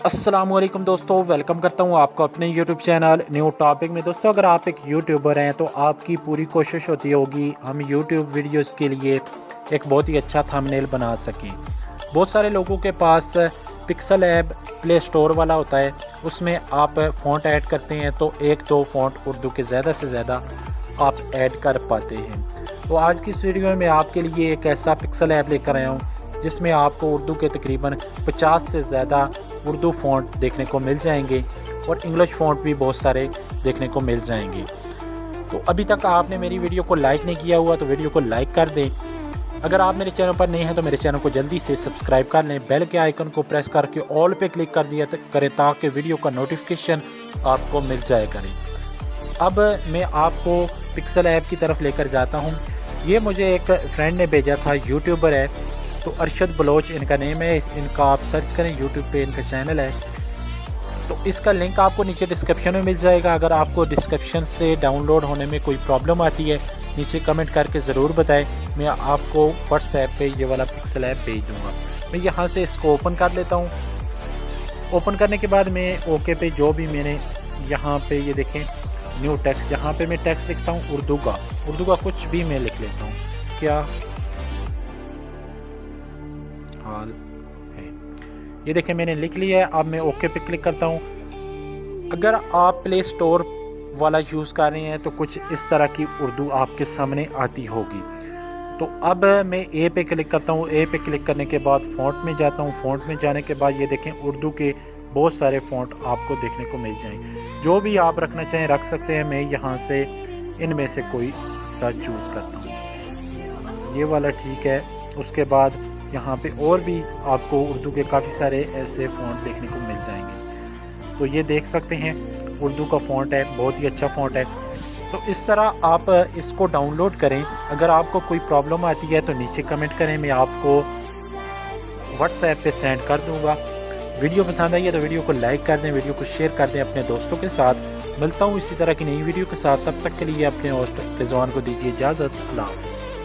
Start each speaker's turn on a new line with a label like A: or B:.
A: अस्सलामुअलैकुम दोस्तों, वेलकम करता हूं आपको अपने YouTube चैनल न्यू टॉपिक में। दोस्तों, अगर आप एक यूट्यूबर हैं तो आपकी पूरी कोशिश होती होगी हम YouTube वीडियोस के लिए एक बहुत ही अच्छा थंबनेल बना सकें। बहुत सारे लोगों के पास पिक्सल ऐप प्ले स्टोर वाला होता है, उसमें आप फ़ॉन्ट ऐड करते हैं तो एक दो फ़ॉन्ट उर्दू के ज़्यादा से ज़्यादा आप ऐड कर पाते हैं। तो आज की इस वीडियो में मैं आपके लिए एक ऐसा पिक्सल ऐप लेकर आया हूँ जिसमें आपको उर्दू के तकरीबन 50 से ज़्यादा उर्दू फ़ॉन्ट देखने को मिल जाएंगे और इंग्लिश फ़ॉन्ट भी बहुत सारे देखने को मिल जाएंगे। तो अभी तक आपने मेरी वीडियो को लाइक नहीं किया हुआ तो वीडियो को लाइक कर दें। अगर आप मेरे चैनल पर नए हैं तो मेरे चैनल को जल्दी से सब्सक्राइब कर लें, बेल के आइकन को प्रेस करके ऑल पे क्लिक कर दिया करें ताकि वीडियो का नोटिफिकेशन आपको मिल जाए करें। अब मैं आपको पिक्सल ऐप की तरफ लेकर जाता हूँ। ये मुझे एक फ्रेंड ने भेजा था, यूट्यूबर है, तो अरशद बलोच इनका नेम है। इनका आप सर्च करें, यूट्यूब पे इनका चैनल है। तो इसका लिंक आपको नीचे डिस्क्रिप्शन में मिल जाएगा। अगर आपको डिस्क्रिप्शन से डाउनलोड होने में कोई प्रॉब्लम आती है नीचे कमेंट करके ज़रूर बताएं, मैं आपको व्हाट्सएप पे ये वाला पिक्सल ऐप भेज दूँगा। मैं यहाँ से इसको ओपन कर लेता हूँ। ओपन करने के बाद मैं ओके पे जो भी मैंने यहाँ पे ये देखें न्यू टेक्स्ट, यहाँ पे मैं टेक्स्ट लिखता हूँ उर्दू का कुछ भी मैं लिख लेता हूँ, क्या हाल है। ये देखें मैंने लिख लिया है। अब मैं ओके पे क्लिक करता हूँ। अगर आप प्ले स्टोर वाला यूज़ कर रहे हैं तो कुछ इस तरह की उर्दू आपके सामने आती होगी। तो अब मैं ए पे क्लिक करता हूँ। ए पे क्लिक करने के बाद फ़ॉन्ट में जाता हूँ। फ़ॉन्ट में जाने के बाद ये देखें उर्दू के बहुत सारे फ़ॉन्ट आपको देखने को मिल जाएंगे। जो भी आप रखना चाहें रख सकते हैं। मैं यहाँ से इनमें से कोई सा चूज़ करता हूँ, ये वाला ठीक है। उसके बाद यहाँ पे और भी आपको उर्दू के काफ़ी सारे ऐसे फ़ॉन्ट देखने को मिल जाएंगे। तो ये देख सकते हैं उर्दू का फ़ॉन्ट है, बहुत ही अच्छा फ़ॉन्ट है। तो इस तरह आप इसको डाउनलोड करें। अगर आपको कोई प्रॉब्लम आती है तो नीचे कमेंट करें, मैं आपको व्हाट्सएप पे सेंड कर दूँगा। वीडियो पसंद आई है तो वीडियो को लाइक कर दें, वीडियो को शेयर कर दें अपने दोस्तों के साथ। मिलता हूँ इसी तरह की नई वीडियो के साथ, तब तक के लिए अपने होस्ट रिजवान को दीजिए इजाज़त। अल्लाह हाफ़िज़।